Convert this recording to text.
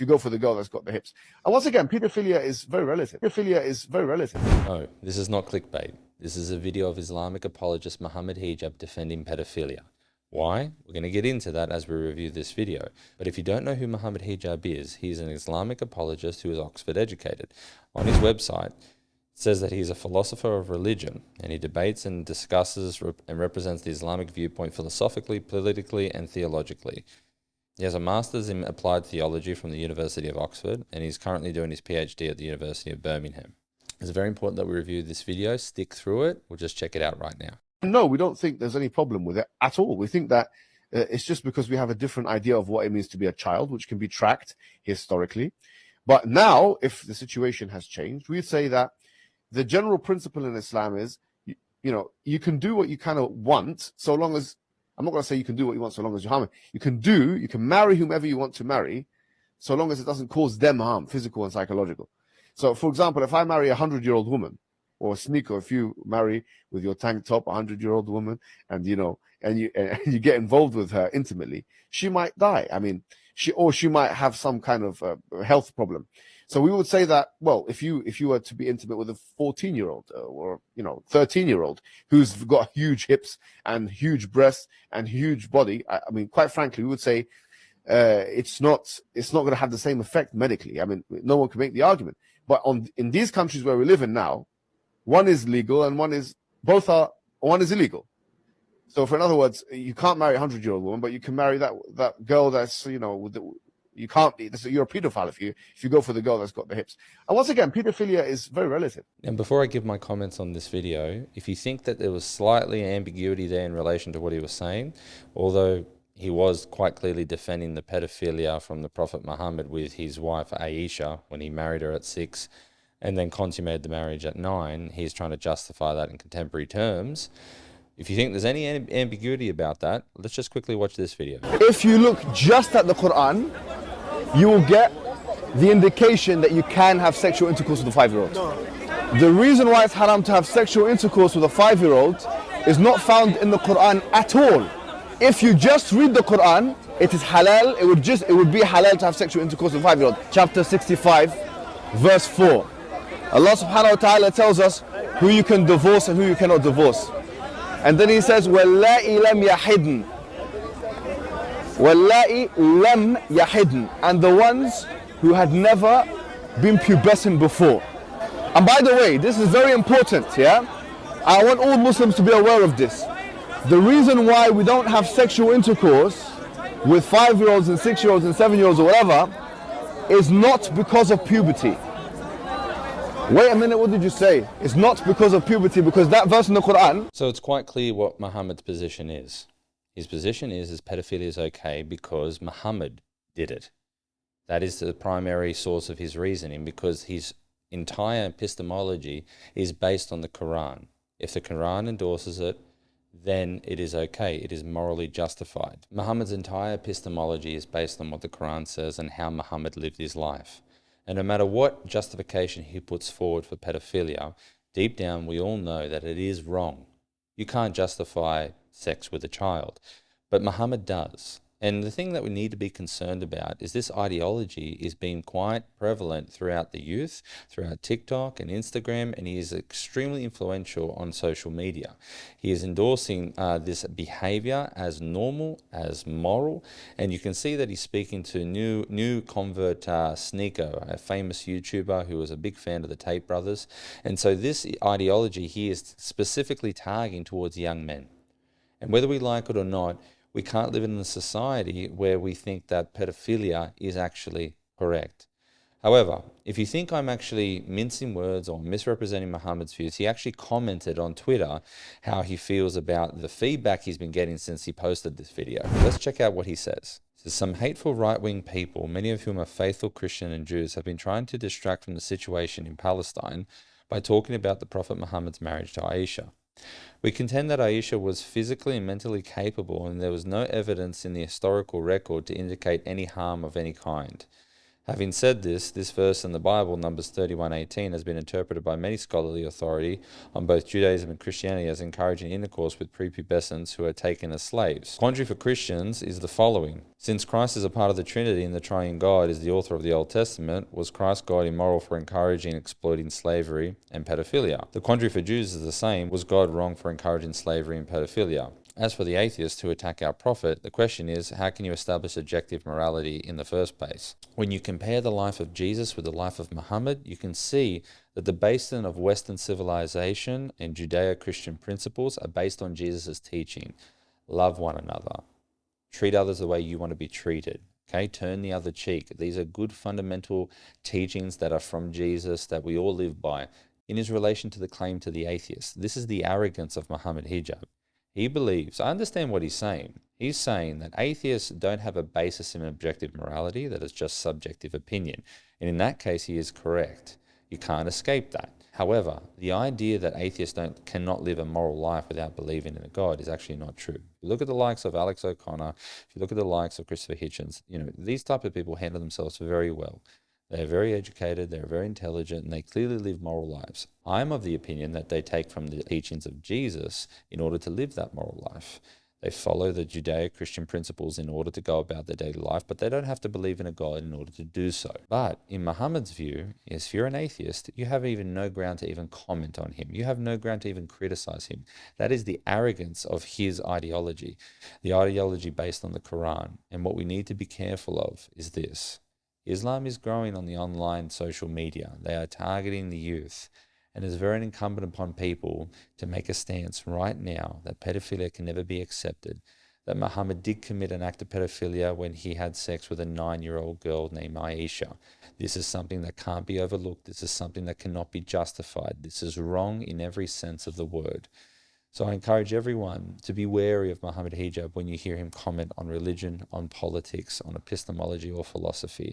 if you go for the girl that's got the hips. And once again, pedophilia is very relative. Pedophilia is very relative. No, this is not clickbait. This is a video of Islamic apologist Mohammed Hijab defending pedophilia. Why? We're going to get into that as we review this video. But if you don't know who Mohammed Hijab is, he's an Islamic apologist who is Oxford educated. On his website, it says that he's a philosopher of religion, and he debates and discusses and represents the Islamic viewpoint philosophically, politically, and theologically. He has a master's in applied theology from the University of Oxford, and he's currently doing his PhD at the University of Birmingham. It's very important that we review this video. Stick through it. We'll just check it out right now. No, we don't think there's any problem with it at all. We think that it's just because we have a different idea of what it means to be a child, which can be tracked historically. But now, if the situation has changed, we'd say that the general principle in Islam is, you can do what you kind of want, so long as, I'm not going to say you can do what you want so long as you harm it. You can marry whomever you want to marry, so long as it doesn't cause them harm, physical and psychological. So, for example, if I marry a 100-year-old woman, or a sneaker, if you marry with your tank top a 100-year-old woman, and you get involved with her intimately, she might die. I mean, she might have some kind of health problem. So we would say that, well, if you were to be intimate with a 14-year-old or 13-year-old who's got huge hips and huge breasts and huge body, I mean, quite frankly, we would say it's not going to have the same effect medically. I mean, no one can make the argument. But in these countries where we live in now, one is legal and one is illegal. So, in other words, you can't marry a 100-year-old woman, but you can marry that girl that's you can't be. You're a pedophile if you go for the girl that's got the hips. And once again, pedophilia is very relative. And before I give my comments on this video, if you think that there was slightly ambiguity there in relation to what he was saying, although he was quite clearly defending the pedophilia from the Prophet Muhammad with his wife Aisha when he married her at 6 and then consummated the marriage at 9, he's trying to justify that in contemporary terms. If you think there's any ambiguity about that, let's just quickly watch this video. If you look just at the Quran, you will get the indication that you can have sexual intercourse with a 5-year-old. The reason why it's haram to have sexual intercourse with a 5-year-old is not found in the Quran at all. If you just read the Quran, it is halal, it would be halal to have sexual intercourse with a 5-year-old. Chapter 65, verse 4. Allah subhanahu wa ta'ala tells us who you can divorce and who you cannot divorce. And then he says, وَاللَّائِ لَمْ يَحِدْنَ وَاللَّائِ لَمْ يَحِدْنَ, and the ones who had never been pubescent before. And by the way, this is very important, yeah? I want all Muslims to be aware of this. The reason why we don't have sexual intercourse with 5-year-olds and 6-year-olds and 7-year-olds or whatever is not because of puberty. Wait a minute, what did you say? It's not because of puberty, because that verse in the Quran... So it's quite clear what Muhammad's position is. His position is pedophilia is okay because Muhammad did it. That is the primary source of his reasoning, because his entire epistemology is based on the Quran. If the Quran endorses it, then it is okay. It is morally justified. Muhammad's entire epistemology is based on what the Quran says and how Muhammad lived his life. And no matter what justification he puts forward for pedophilia, deep down we all know that it is wrong. You can't justify sex with a child, but Muhammad does. And the thing that we need to be concerned about is this ideology is being quite prevalent throughout the youth, throughout TikTok and Instagram, and he is extremely influential on social media. He is endorsing this behavior as normal, as moral, and you can see that he's speaking to new convert Sneaker, a famous YouTuber who was a big fan of the Tate brothers. And so this ideology he is specifically targeting towards young men. And whether we like it or not, we can't live in a society where we think that pedophilia is actually correct. However, if you think I'm actually mincing words or misrepresenting Muhammad's views, he actually commented on Twitter how he feels about the feedback he's been getting since he posted this video. Let's check out what he says. He says, some hateful right-wing people, many of whom are faithful Christian and Jews, have been trying to distract from the situation in Palestine by talking about the Prophet Muhammad's marriage to Aisha. We contend that Aisha was physically and mentally capable, and there was no evidence in the historical record to indicate any harm of any kind. Having said this, this verse in the Bible, Numbers 31:18, has been interpreted by many scholarly authority on both Judaism and Christianity as encouraging intercourse with prepubescents who are taken as slaves. The quandary for Christians is the following. Since Christ is a part of the Trinity and the Triune God is the author of the Old Testament, was Christ God immoral for encouraging and exploiting slavery and pedophilia? The quandary for Jews is the same. Was God wrong for encouraging slavery and pedophilia? As for the atheists who attack our prophet, the question is, how can you establish objective morality in the first place? When you compare the life of Jesus with the life of Muhammad, you can see that the basis of Western civilization and Judeo-Christian principles are based on Jesus' teaching. Love one another. Treat others the way you want to be treated. Okay, turn the other cheek. These are good fundamental teachings that are from Jesus that we all live by. In his relation to the claim to the atheist, this is the arrogance of Mohammed Hijab. He believes, I understand what he's saying. He's saying that atheists don't have a basis in objective morality, that is just subjective opinion. And in that case, he is correct. You can't escape that. However, the idea that atheists cannot live a moral life without believing in a God is actually not true. If you look at the likes of Alex O'Connor, if you look at the likes of Christopher Hitchens, these type of people handle themselves very well. They're very educated, they're very intelligent, and they clearly live moral lives. I'm of the opinion that they take from the teachings of Jesus in order to live that moral life. They follow the Judeo-Christian principles in order to go about their daily life, but they don't have to believe in a God in order to do so. But in Muhammad's view, if you're an atheist, you have even no ground to even comment on him. You have no ground to even criticize him. That is the arrogance of his ideology, the ideology based on the Quran. And what we need to be careful of is this. Islam is growing on the online social media. They are targeting the youth. And it's very incumbent upon people to make a stance right now that pedophilia can never be accepted, that Muhammad did commit an act of pedophilia when he had sex with a 9-year-old girl named Aisha. This is something that can't be overlooked. This is something that cannot be justified. This is wrong in every sense of the word. So I encourage everyone to be wary of Mohammed Hijab when you hear him comment on religion, on politics, on epistemology or philosophy.